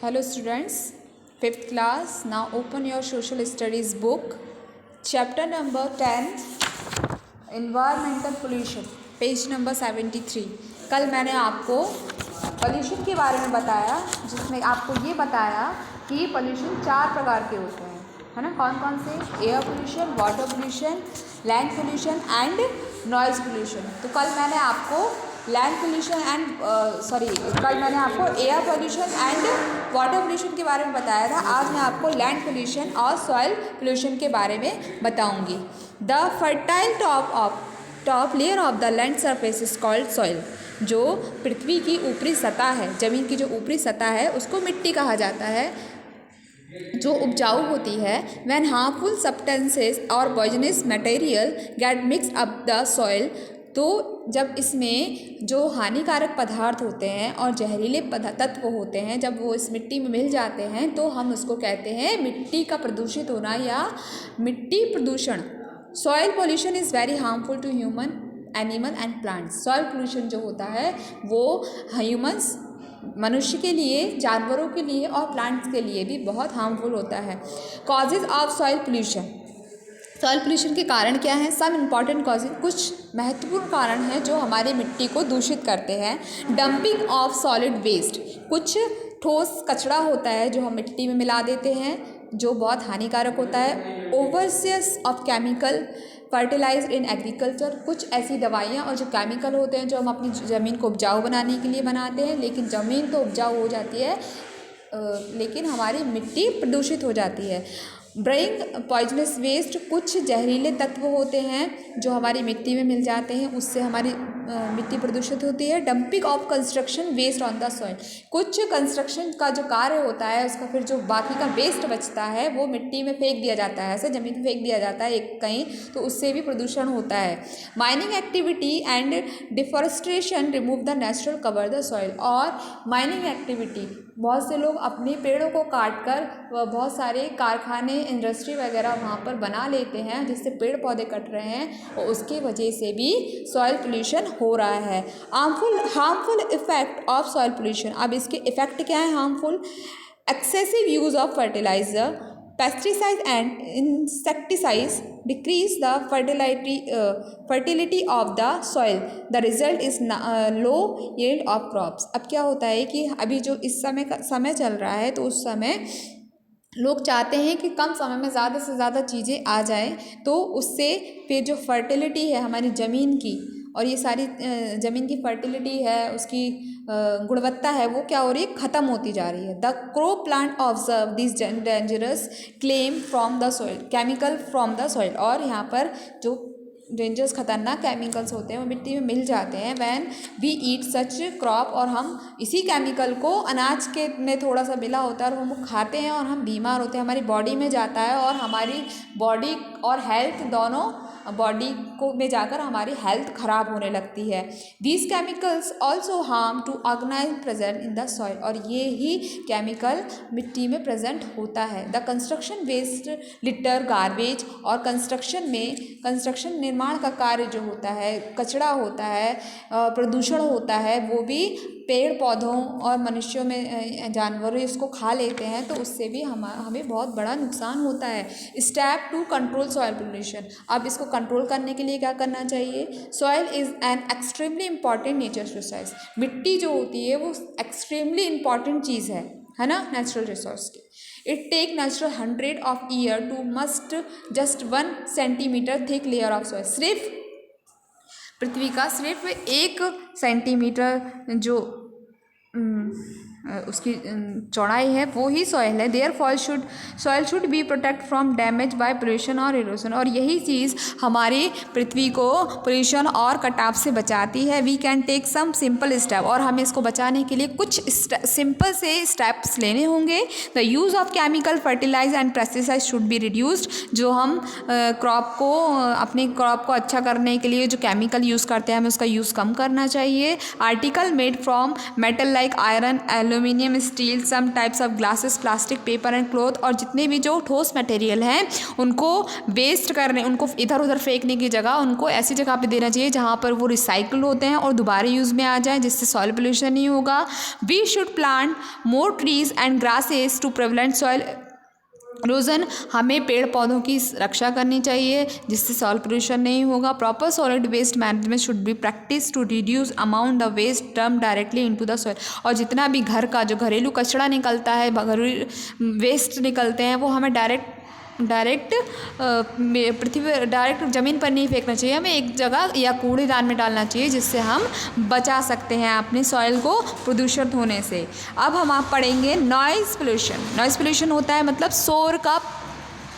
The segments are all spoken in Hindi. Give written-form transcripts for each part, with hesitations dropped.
Hello students, 5th class. Now open your social studies book. Chapter number 10, Environmental Pollution, page number 73. कल मैंने आपको पोल्यूशन के बारे में बताया, जिसमें आपको ये बताया कि पोल्यूशन 4 प्रकार के होते हैं, है ना। कौन कौन से? Air pollution, water pollution, land pollution and noise pollution. तो कल मैंने आपको लैंड पोल्यूशन कल मैंने आपको air pollution and water pollution के बारे में बताया था। आज मैं आपको लैंड पोल्यूशन और सॉइल पोल्यूशन के बारे में बताऊंगी। The fertile top layer of the land surface is called soil. जो पृथ्वी की ऊपरी सतह है, ज़मीन की जो ऊपरी सतह है, उसको मिट्टी कहा जाता है, जो उपजाऊ होती है। व्हेन हार्मफुल सब्सटेंसेस और poisonous material gate mix up the soil, तो जब इसमें जो हानिकारक पदार्थ होते हैं और जहरीले तत्व होते हैं, जब वो इस मिट्टी में मिल जाते हैं, तो हम उसको कहते हैं मिट्टी का प्रदूषित होना या मिट्टी प्रदूषण। Soil pollution is very harmful to human, animal and plants. Soil pollution जो होता है वो ह्यूमन्स, मनुष्य के लिए, जानवरों के लिए और प्लांट्स के लिए भी बहुत हार्मफुल होता है। Causes of soil pollution. Soil pollution के कारण क्या हैं? सम इम्पॉर्टेंट कॉजेज, कुछ महत्वपूर्ण कारण हैं जो हमारी मिट्टी को दूषित करते हैं। डंपिंग ऑफ सॉलिड वेस्ट, कुछ ठोस कचरा होता है जो हम मिट्टी में मिला देते हैं, जो बहुत हानिकारक होता है। Overuse of chemical fertilized in agriculture, कुछ ऐसी दवाइयाँ और जो केमिकल होते हैं जो हम अपनी ज़मीन को उपजाऊ बनाने के लिए बनाते हैं, लेकिन ज़मीन तो उपजाऊ हो जाती है, लेकिन हमारी मिट्टी प्रदूषित हो जाती है। ब्रेइंग पॉइजनस वेस्ट, कुछ जहरीले तत्व होते हैं जो हमारी मिट्टी में मिल जाते हैं, उससे हमारी मिट्टी प्रदूषित होती है। Dumping of construction waste on the soil, कुछ कंस्ट्रक्शन का जो कार्य होता है उसका फिर जो बाकी का वेस्ट बचता है वो मिट्टी में फेंक दिया जाता है, ऐसे ज़मीन में फेंक दिया जाता है एक कहीं, तो उससे भी प्रदूषण होता है। Mining activity and deforestation remove the natural cover the soil, और माइनिंग एक्टिविटी, बहुत से लोग अपने पेड़ों को काट कर बहुत सारे कारखाने, इंडस्ट्री वगैरह वहाँ पर बना लेते हैं, जिससे पेड़ पौधे कट रहे हैं और उसकी वजह से भी सॉइल पोल्यूशन हो रहा है। Harmful effect of soil pollution. अब इसके इफेक्ट क्या है harmful? Excessive use of fertiliser, pesticides and insecticides decrease the fertility of the soil, the result is low yield of crops. अब क्या होता है कि अभी जो इस समय चल रहा है, तो उस समय लोग चाहते हैं कि कम समय में ज़्यादा से ज़्यादा चीज़ें आ जाएं, तो उससे फिर जो फर्टिलिटी है हमारी ज़मीन की, और ये सारी ज़मीन की फर्टिलिटी है, उसकी गुणवत्ता है, वो क्या हो रही है? ख़त्म होती जा रही है। The crop plant observe this dangerous claim from the soil, chemical from the soil, और यहाँ पर जो डेंजरस खतरनाक केमिकल्स होते हैं वो मिट्टी में मिल जाते हैं। When we eat such crop, और हम इसी केमिकल को अनाज के में थोड़ा सा मिला होता है और हम खाते हैं और हम बीमार होते हैं, हमारी बॉडी में जाता है और हमारी बॉडी और हेल्थ दोनों बॉडी को में जाकर हमारी हेल्थ ख़राब होने लगती है। These chemicals also harm to organise present in the soil, और ये ही केमिकल मिट्टी में प्रेजेंट होता है। The construction waste, litter, garbage, और कंस्ट्रक्शन निर्माण का कार्य जो होता है, कचरा होता है, प्रदूषण होता है, वो भी पेड़ पौधों और मनुष्यों में, जानवरों इसको खा लेते हैं, तो उससे भी हमें बहुत बड़ा नुकसान होता है। Step to control soil pollution. अब इसको कंट्रोल करने के लिए क्या करना चाहिए? Soil is an extremely important nature resource. मिट्टी जो होती है वो एक्सट्रीमली इंपॉर्टेंट चीज़ है ना, नेचुरल रिसोर्स की। It take natural 100 of year to must just 1 centimetre thick layer of soil. सिर्फ पृथ्वी का सिर्फ 1 सेंटीमीटर जो उसकी चौड़ाई है वो ही सॉइल है। Therefore soil should be protect from damage by pollution और इरोजन, और यही चीज़ हमारी पृथ्वी को पोल्यूशन और कटाव से बचाती है। We can take some simple step, और हमें इसको बचाने के लिए कुछ सिंपल से स्टेप्स लेने होंगे। The use of chemical fertilise and pesticide should be reduced. जो हम अपने क्रॉप को अच्छा करने के लिए जो केमिकल यूज़ करते हैं, हमें उसका यूज़ कम करना चाहिए। Article made from metal like iron, aluminium, steel, some types of glasses, plastic, paper and cloth, और जितने भी जो ठोस मटेरियल हैं उनको वेस्ट करने, उनको इधर उधर फेंकने की जगह उनको ऐसी जगह पे देना चाहिए जहाँ पर वो रिसाइकल होते हैं और दोबारा यूज़ में आ जाए, जिससे सॉइल पोल्यूशन नहीं होगा। We should plant more trees and grasses to prevent soil erosion, हमें पेड़ पौधों की रक्षा करनी चाहिए जिससे सॉइल पोल्यूशन नहीं होगा। Proper solid waste management should be practice to reduce amount of waste dump directly into the soil, और जितना भी घर का जो घरेलू कचरा निकलता है, घरेलू वेस्ट निकलते हैं, वो हमें डायरेक्ट पृथ्वी डायरेक्ट ज़मीन पर नहीं फेंकना चाहिए, हमें एक जगह या कूड़ेदान में डालना चाहिए, जिससे हम बचा सकते हैं अपने सॉइल को प्रदूषित होने से। अब हम आप पढ़ेंगे नॉइज़ पोल्यूशन। नॉइज़ पोल्यूशन होता है मतलब शोर का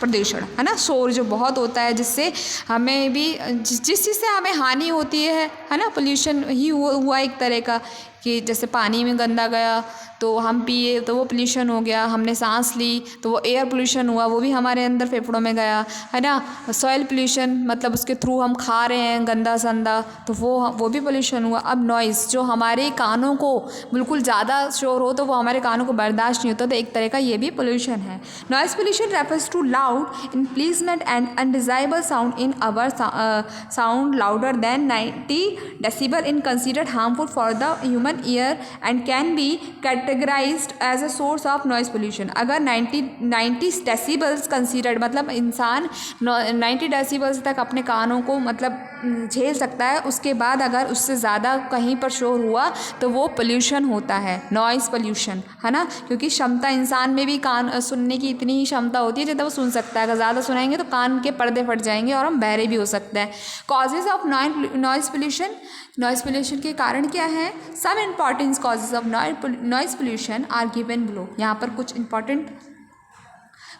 प्रदूषण, है ना। शोर जो बहुत होता है जिससे हमें भी जिस चीज़ से हमें हानि होती है ना। पोल्यूशन ही हुआ एक तरह का, कि जैसे पानी में गंदा गया तो हम पिए तो वो पोल्यूशन हो गया, हमने सांस ली तो वो एयर पोल्यूशन हुआ, वो भी हमारे अंदर फेफड़ों में गया, है ना। सॉइल पोल्यूशन मतलब उसके थ्रू हम खा रहे हैं गंदा संदा, तो वो भी पोल्यूशन हुआ। अब नॉइज़ जो हमारे कानों को बिल्कुल ज़्यादा शोर हो तो वो हमारे कानों को बर्दाश्त नहीं होता, तो एक तरह का ये भी पोल्यूशन है। Noise pollution refers to loud unpleasant and undesirable sound in our sound louder than 90 decibel in considered harmful for the human ear and can be categorized as a source of noise pollution. अगर 90 डेसिबल्स कंसीडर्ड मतलब इंसान 90 डेसिबल्स तक अपने कानों को मतलब झेल सकता है, उसके बाद अगर उससे ज़्यादा कहीं पर शोर हुआ तो वो पोल्यूशन होता है, नॉइज़ पोल्यूशन, है ना। क्योंकि क्षमता इंसान में भी कान सुनने की इतनी ही क्षमता होती है जितना वो सुन सकता है, अगर ज़्यादा सुनाएंगे तो कान के पर्दे फट जाएंगे और हम बहरे भी हो सकते हैं। Causes of noise pollution, noise pollution के कारण क्या है। Some important causes of noise pollution are given below. यहाँ पर कुछ इंपॉर्टेंट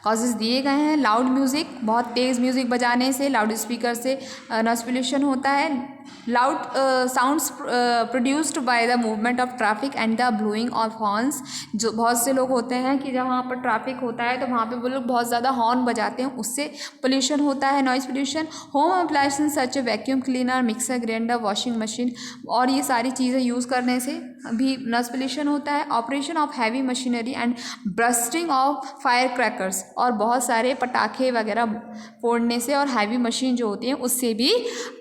कॉजेज़ दिए गए हैं। लाउड म्यूज़िक, बहुत तेज़ म्यूज़िक बजाने से, लाउड स्पीकर से नॉइज़ पोल्यूशन होता है। Loud sounds produced by the movement of traffic and the blowing of horns. जो बहुत से लोग होते हैं कि जब वहाँ पर ट्रैफिक होता है तो वहाँ पे वो लोग बहुत ज़्यादा हॉर्न बजाते हैं, उससे पोल्यूशन होता है, noise pollution. Home appliances such a vacuum cleaner, mixer grinder, washing machine, और ये सारी चीज़ें यूज़ करने से भी नॉइज़ पोल्यूशन होता है। Operation of heavy machinery and bursting of fire crackers, और बहुत सारे पटाखे वगैरह फोड़ने से और हैवी मशीन जो होती है उससे भी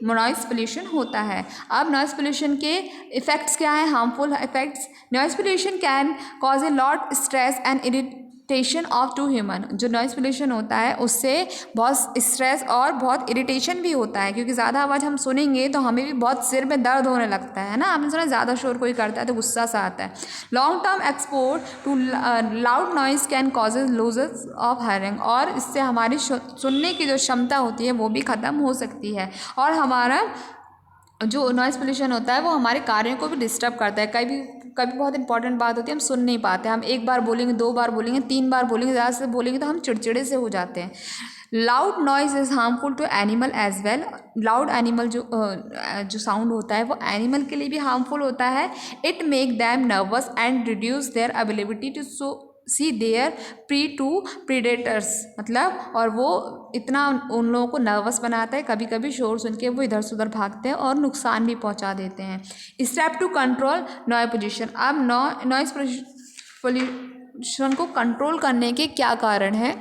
नॉइज़ पोल्यूशन होता है। अब नॉइज़ पोल्यूशन के इफ़ेक्ट्स क्या हैं, harmful effects. Noise pollution can cause a lot stress and irritation of to human. जो नॉइज़ पोल्यूशन होता है उससे बहुत स्ट्रेस और बहुत इरिटेशन भी होता है, क्योंकि ज़्यादा आवाज़ हम सुनेंगे तो हमें भी बहुत सिर में दर्द होने लगता है ना। आपने सुना ज़्यादा शोर कोई करता है तो गुस्सा सा आता है। Long term export to loud noise can causes losses of hearing, और इससे हमारी सुनने की जो क्षमता होती है वो भी ख़त्म हो सकती है, और हमारा जो नॉइज़ पोल्यूशन होता है वो हमारे कार्यों को भी डिस्टर्ब करता है। कभी बहुत इंपॉर्टेंट बात होती है हम सुन नहीं पाते, हम एक बार बोलेंगे, 2 बार बोलेंगे, 3 बार बोलेंगे, ज़्यादा से बोलेंगे तो हम चिड़चिड़े से हो जाते हैं। Loud noise is harmful to animal as well. Loud animal जो साउंड होता है वो एनिमल के लिए भी हार्मफुल होता है। It make them nervous and reduce their ability to see their prey to predators, मतलब और वो इतना उन लोगों को नर्वस बनाता है, कभी कभी शोर सुन के वो इधर से उधर भागते हैं और नुकसान भी पहुंचा देते हैं। Step to control noise pollution. अब नॉइज़ पोल्यूशन को कंट्रोल करने के क्या कारण हैं,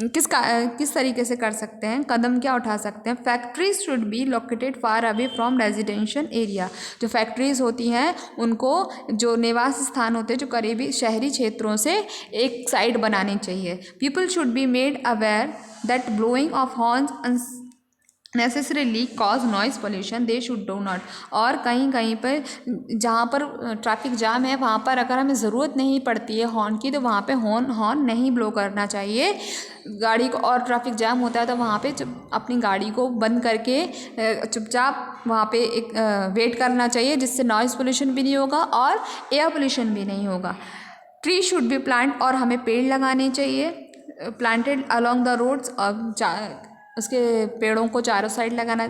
किस तरीके से कर सकते हैं, कदम क्या उठा सकते हैं। Factories should be located far away from residential area. जो फैक्ट्रीज होती हैं उनको जो निवास स्थान होते हैं जो करीबी शहरी क्षेत्रों से एक साइड बनानी चाहिए। People should be made aware that blowing of horns necessarily cause noise pollution, they should do not. और कहीं पर जहाँ पर ट्रैफिक जाम है वहाँ पर अगर हमें ज़रूरत नहीं पड़ती है हॉर्न की तो वहाँ पे हॉर्न नहीं ब्लो करना चाहिए गाड़ी को। और ट्रैफिक जाम होता है तो वहाँ पे अपनी गाड़ी को बंद करके चुपचाप वहाँ पे एक वेट करना चाहिए, जिससे नॉइज़ पोल्यूशन भी नहीं होगा और एयर पोल्यूशन भी नहीं होगा। ट्री शुड बी प्लांट, और हमें पेड़ लगाने चाहिए, प्लांटेड अलॉन्ग द रोड्स, और उसके पेड़ों को चारों साइड लगाना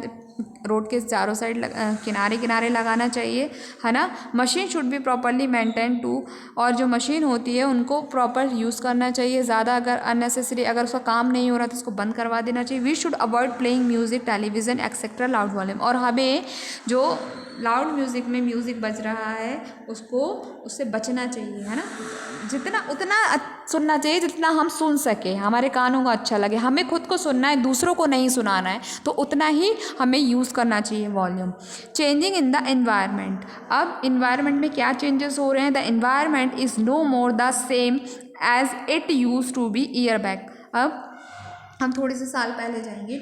रोड के चारों साइड किनारे किनारे लगाना चाहिए, है ना। Machine should be properly maintain to, और जो मशीन होती है उनको प्रॉपर यूज़ करना चाहिए। ज़्यादा अगर अननेसेसरी अगर उसका काम नहीं हो रहा तो उसको बंद करवा देना चाहिए। We should avoid playing music, television etcetera loud volume, और हमें जो लाउड म्यूज़िक में म्यूज़िक बज रहा है उससे बचना चाहिए, है ना। जितना उतना सुनना चाहिए जितना हम सुन सके, हमारे कानों को अच्छा लगे। हमें खुद को सुनना है, दूसरों को नहीं सुनाना है, तो उतना ही हमें यूज़ करना चाहिए volume. Changing in the environment, अब इन्वायरमेंट में क्या चेंजेस हो रहे हैं। The environment is no more the same as it use to be year back. अब हम थोड़े से साल पहले जाएंगे।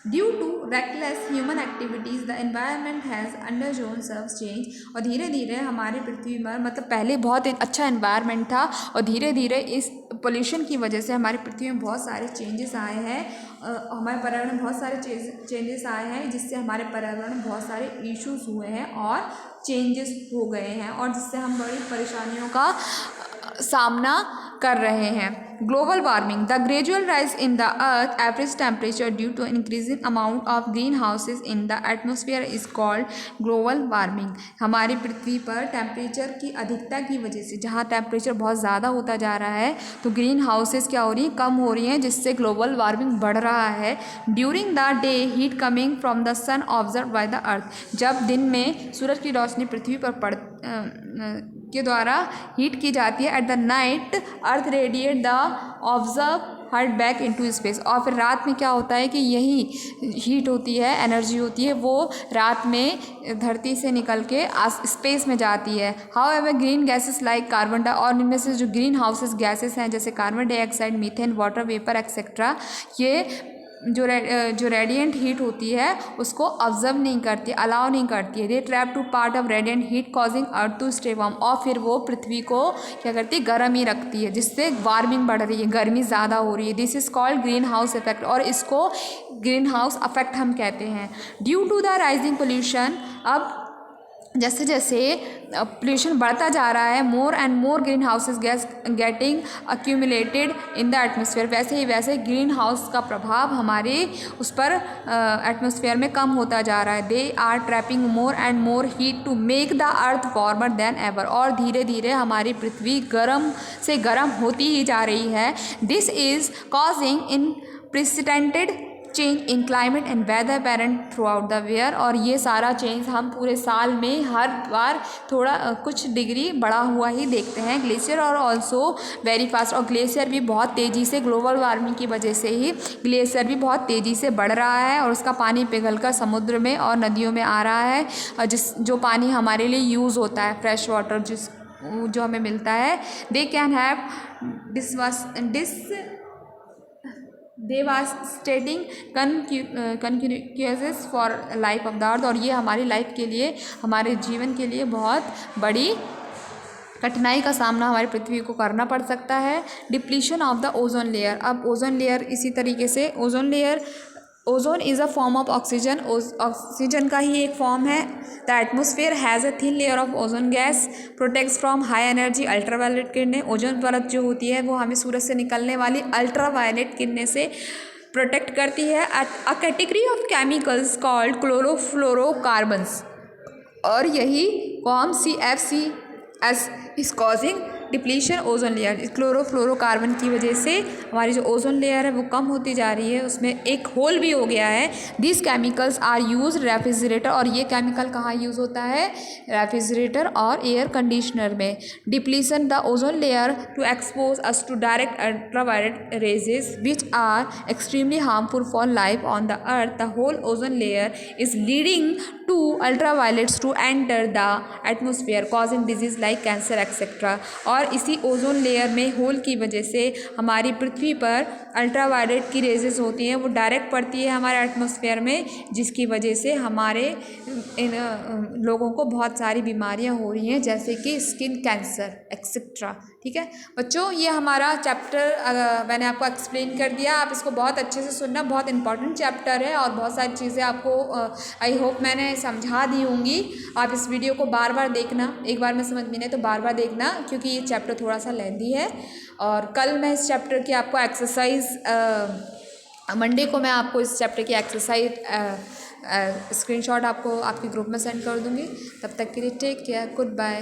Due to reckless human activities the environment has undergone some change, और धीरे धीरे हमारी पृथ्वी पर, मतलब पहले बहुत अच्छा एनवायरनमेंट था और धीरे धीरे इस पोल्यूशन की वजह से हमारी पृथ्वी में बहुत सारे चेंजेस आए हैं। हमारे पर्यावरण में बहुत सारे चेंजेस आए हैं, जिससे हमारे पर्यावरण में बहुत सारे इश्यूज हुए हैं और चेंजेस हो गए हैं, और जिससे हम बड़ी परेशानियों का सामना कर रहे हैं। Global warming, the gradual rise in the earth average temperature due to increasing amount of green houses in the atmosphere is called global warming. हमारी पृथ्वी पर टेम्परेचर की अधिकता की वजह से, जहाँ टेम्परेचर बहुत ज़्यादा होता जा रहा है, तो ग्रीन हाउसेज क्या हो रही हैं, कम हो रही हैं, जिससे ग्लोबल वार्मिंग बढ़ रहा है। During the day heat coming from the sun observe by the earth, जब दिन में सूरज की रोशनी पृथ्वी पर के द्वारा हीट की जाती है। At the night earth radiate the observe hurt back into space, और फिर रात में क्या होता है कि यही हीट होती है, एनर्जी होती है, वो रात में धरती से निकल के स्पेस में जाती है। However green gases like carbon die, और इनमें से जो ग्रीन हाउसेस गैसेस हैं जैसे carbon dioxide, methane, water vapour etcetera, ये जो रेडिएंट हीट होती है उसको ऑब्जर्व नहीं करती, अलाउ नहीं करती है। They trap to part of radiant heat causing earth to stay warm, और फिर वो पृथ्वी को क्या करती है, गर्म ही रखती है, जिससे वार्मिंग बढ़ रही है, गर्मी ज़्यादा हो रही है। This is called green house effect, और इसको ग्रीन हाउस इफेक्ट हम कहते हैं। Due to the rising pollution, अब जैसे जैसे पोल्यूशन बढ़ता जा रहा है, more and more green houses gas getting accumulated in the atmosphere, वैसे ही वैसे ग्रीन हाउस का प्रभाव हमारे उस पर एटमोसफियर में कम होता जा रहा है। They are trapping more and more heat to make the earth warmer than ever, और धीरे धीरे हमारी पृथ्वी गर्म से गर्म होती ही जा रही है। This is causing unprecedented change in climate and weather pattern throughout the year, और ये सारा चेंज हम पूरे साल में हर बार थोड़ा कुछ डिग्री बढ़ा हुआ ही देखते हैं। ग्लेशियर और ऑल्सो वेरी फास्ट, और ग्लेशियर भी बहुत तेज़ी से, ग्लोबल वार्मिंग की वजह से ही ग्लेशियर भी बहुत तेज़ी से बढ़ रहा है, और उसका पानी पिघलकर समुद्र में और नदियों में आ रहा है, और जो पानी हमारे लिए यूज़ होता है, फ्रेश वाटर जो हमें मिलता है, they can have devastating consequences for life of the earth, और ये हमारी लाइफ के लिए, हमारे जीवन के लिए बहुत बड़ी कठिनाई का सामना हमारी पृथ्वी को करना पड़ सकता है। Depletion of the ozone layer, अब ओजोन लेयर इसी तरीके से, ozone is a form of oxygen, oxygen का ही एक फॉर्म है। The atmosphere has a thin layer of ozone gas protects from high energy ultraviolet किरणें, ओजोन परत जो होती है वो हमें सूरज से निकलने वाली अल्ट्रावायलेट किरणें से प्रोटेक्ट करती है। A category of chemicals called chlorofluorocarbons, और यही form CFCs is causing depletion ozone layer. Chlorofluorocarbon की वजह से हमारी जो ओजोन लेयर है वो कम होती जा रही है, उसमें एक होल भी हो गया है। This chemicals are use refrigerator, और ये केमिकल कहाँ यूज़ होता है, रेफ्रिजरेटर और एयर कंडीशनर में। Depletion the ozone layer to expose us to direct ultraviolet rays which are extremely harmful for life on the earth. The whole ozone layer is leading to ultraviolets to enter the atmosphere causing disease like cancer etcetera, और इसी ओजोन लेयर में होल की वजह से हमारी पृथ्वी पर अल्ट्रावायलेट की रेजेस होती हैं, वो डायरेक्ट पड़ती है हमारे एटमॉस्फेयर में, जिसकी वजह से हमारे लोगों को बहुत सारी बीमारियां हो रही हैं, जैसे कि स्किन कैंसर एक्सेट्रा। ठीक है बच्चों, ये हमारा चैप्टर मैंने आपको एक्सप्लेन कर दिया। आप इसको बहुत अच्छे से सुनना, बहुत इंपॉर्टेंट चैप्टर है और बहुत सारी चीज़ें आपको आई होप मैंने समझा दी होंगी। आप इस वीडियो को बार बार देखना, एक बार में समझ में नहीं तो बार बार देखना, क्योंकि ये चैप्टर थोड़ा सा लेंथी है। और कल मैं इस चैप्टर की आपको एक्सरसाइज मंडे को मैं आपको इस चैप्टर की एक्सरसाइज स्क्रीनशॉट आपको आपके ग्रुप में सेंड कर दूँगी। तब तक के लिए टेक केयर, गुड बाय।